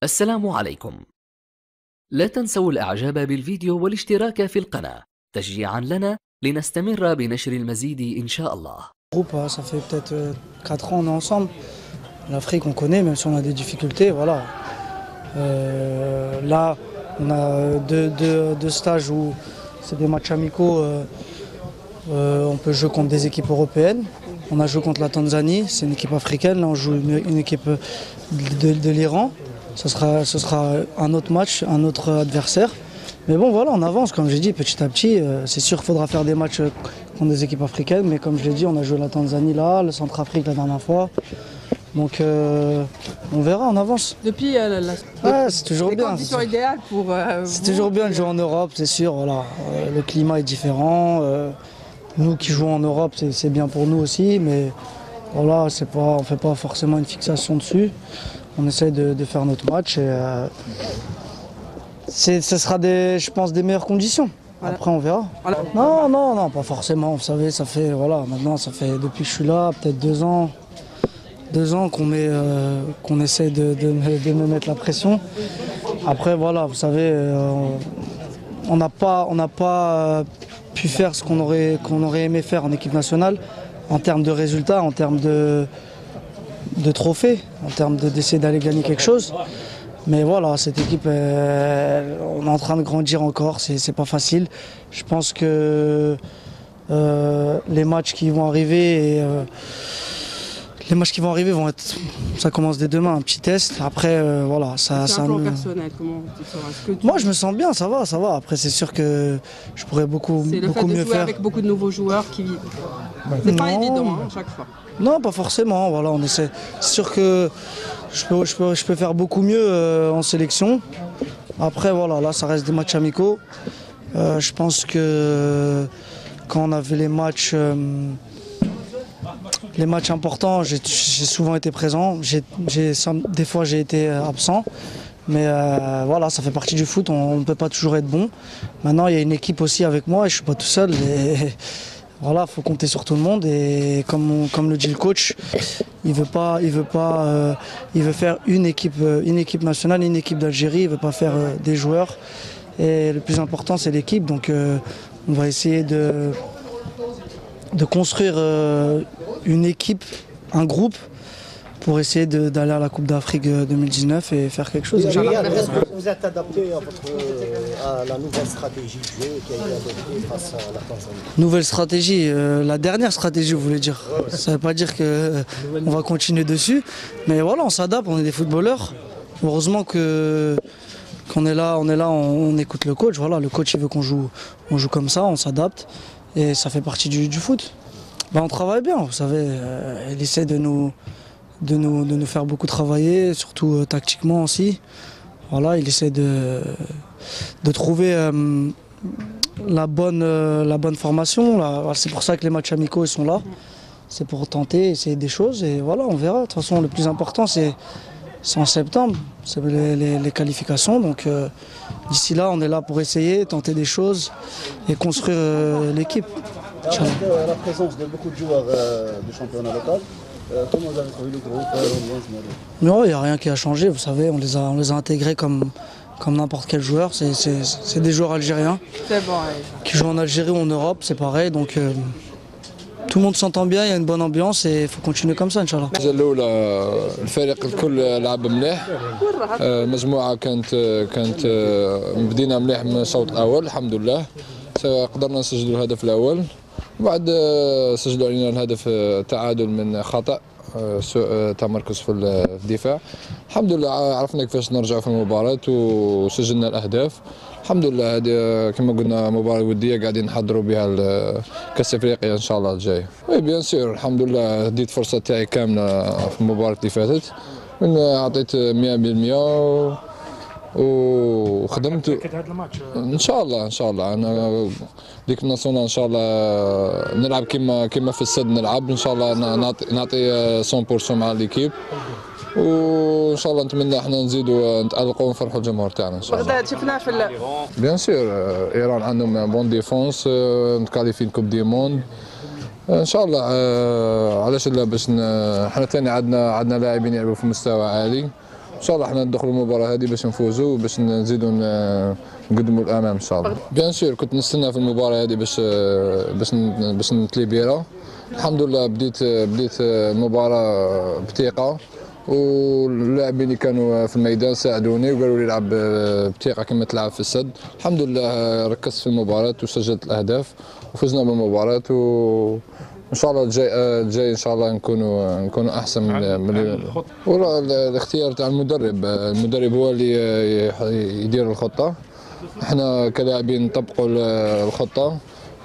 السلام عليكم. لا تنسوا الإعجاب بالفيديو والاشتراك في القناة تشجيعا لنا لنستمر بنشر المزيد إن شاء الله. Ça fait peut-être 4 ans on est ensemble. L'Afrique on connaît, même si on a des difficultés, voilà. Là on a deux stages où c'est des matchs amicaux, on peut jouer contre des équipes européennes. On a joué contre la Tanzanie, c'est une équipe africaine, là on joue une équipe de l'Iran. Ce sera un autre match, un autre adversaire. Mais bon voilà, on avance, comme j'ai dit, petit à petit. C'est sûr qu'il faudra faire des matchs contre des équipes africaines, mais comme je l'ai dit, on a joué la Tanzanie là, le Centrafrique la dernière fois. Donc on verra, on avance. Depuis c'est toujours les bien. Conditions idéales pour c'est toujours bien de jouer en Europe, c'est sûr. Voilà. Le climat est différent. Nous qui jouons en Europe, c'est bien pour nous aussi, mais voilà, on ne fait pas forcément une fixation dessus. On essaie de faire notre match et ce sera je pense des meilleures conditions. Voilà. Après on verra. Voilà. Non, pas forcément. Vous savez, ça fait maintenant ça fait depuis que je suis là, peut-être 2 ans. 2 ans qu'on essaie de me mettre la pression. Après voilà, vous savez, on n'a pas pu faire ce qu'on aurait aimé faire en équipe nationale en termes de résultats, en termes de trophées, en termes d'essayer d'aller gagner quelque chose. Mais voilà, cette équipe, on est en train de grandir encore, c'est pas facile. Je pense que les matchs qui vont arriver vont être, ça commence dès demain, un petit test. Après, voilà, ça. C'est un plan personnel, comment tu te sens? Moi, je me sens bien, ça va. Après, c'est sûr que je pourrais beaucoup mieux faire. C'est le fait de jouer avec beaucoup de nouveaux joueurs qui vivent. C'est pas évident, hein, chaque fois. Non, pas forcément. Voilà, on essaie. C'est sûr que je peux faire beaucoup mieux en sélection. Après, voilà, là, ça reste des matchs amicaux. Je pense que quand on avait les matchs importants, j'ai souvent été présent. Des fois, j'ai été absent. Mais voilà, ça fait partie du foot, on ne peut pas toujours être bon. Maintenant, il y a une équipe aussi avec moi et je ne suis pas tout seul. Et voilà, il faut compter sur tout le monde. Et comme le dit le coach, il veut faire une équipe nationale, une équipe d'Algérie. Il ne veut pas faire des joueurs. Et le plus important, c'est l'équipe. Donc on va essayer de construire une équipe, un groupe, pour essayer d'aller à la Coupe d'Afrique 2019 et faire quelque chose. Est-ce que vous êtes adapté à la nouvelle stratégie de jeu qui a été adoptée face à la Tanzanie? Nouvelle stratégie, la dernière stratégie, vous voulez dire. Ça ne veut pas dire qu'on va continuer dessus, mais voilà, on s'adapte, on est des footballeurs. Heureusement qu'on est là, on écoute le coach. Voilà, le coach il veut qu'on joue comme ça, on s'adapte et ça fait partie du foot. On travaille bien, vous savez, il essaie de nous faire beaucoup travailler, surtout tactiquement aussi. Voilà, il essaie de trouver la bonne formation. C'est pour ça que les matchs amicaux ils sont là. C'est pour tenter, essayer des choses et voilà, on verra. De toute façon, le plus important c'est en septembre, c'est les qualifications. Donc d'ici là, on est là pour essayer, tenter des choses et construire l'équipe. Avec la présence de beaucoup de joueurs du championnat local, comment vous avez trouvé le groupe, l'ambiance? Non, il n'y a rien qui a changé, vous savez, on les a intégrés comme n'importe quel joueur. C'est des joueurs algériens qui jouent en Algérie ou en Europe, c'est pareil. Donc tout le monde s'entend bien, il y a une bonne ambiance et il faut continuer comme ça, Inch'Allah. الفريق الكل لعب مليح. المجموعة كانت بدينا مليح من الشوط الأول الحمد لله. قدرنا نسجلوا الهدف الأول. وبعد سجلوا علينا الهدف تعادل من خطأ سوء تمركز في الدفاع. الحمد لله عرفنا كيفاش نرجعوا في المباراة وسجلنا الأهداف. الحمد لله هذه كما قلنا مباراة ودية قاعدين نحضروا بها كأس افريقيا ان شاء الله الجاي. وي بيان سور الحمد لله ديت فرصة تاعي كاملة في المباراة اللي فاتت. عطيت 100% وخدمت ان شاء الله انا ديك الناسيونال ان شاء الله نلعب كما في السد نلعب ان شاء الله نعطي 100% مع ليكيب وان شاء الله نتمنى احنا نزيدوا نتالقوا ونفرحوا الجمهور تاعنا ان شاء الله. بغداد شفناه في بيان سور ايران عندهم بون ديفونس نتكاليفي كوب دي موند ان شاء الله علاش لا، باش حنا ثاني عندنا لاعبين يلعبوا في مستوى عالي، ان شاء الله حنا ندخلوا المباراه هذه باش نفوزوا وباش نزيدوا نقدموا الامام ان شاء الله. بيان سور كنت نستنى في المباراه هذه باش نتليبيرا. الحمد لله بديت المباراه بثقه، واللاعبين اللي كانوا في الميدان ساعدوني وقالوا لي العب بثقه كما تلعب في السد. الحمد لله ركزت في المباراه وسجلت الاهداف وفزنا بالمباراه، وان شاء الله الجاي ان شاء الله نكونوا احسن من والله الاختيار تاع المدرب هو اللي يدير الخطه، احنا كلاعبين نطبقوا الخطه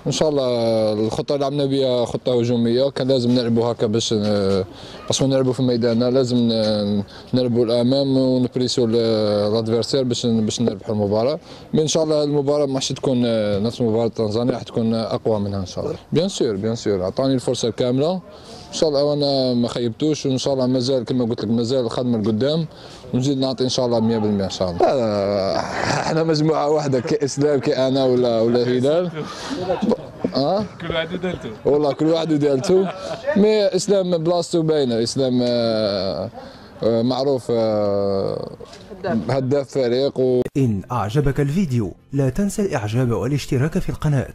ان شاء الله. الخطه اللي لعبنا بها خطه هجوميه، كان لازم نلعبوا هكا باش نلعبوا في ميداننا، لازم نلعبوا الامام ونبريسيو الادفيرسير باش نربحوا المباراه. ان شاء الله المباراه ما راحش تكون نفس مباراه تنزانيا، راح تكون اقوى منها ان شاء الله. بيان سور عطاني الفرصه الكامله ان شاء الله، وانا ما خيبتوش، وان شاء الله مازال كما قلت لك مازال الخدمه لقدام، ونزيد نعطي ان شاء الله 100% ان شاء الله. احنا مجموعه واحده كاسلام كانا ولا هلال، كل واحد ودالته والله كل واحد ودالته، مي اسلام بلاصتو باينه، اسلام معروف هداف فريق إن أعجبك الفيديو لا تنسى الإعجاب والاشتراك في القناة.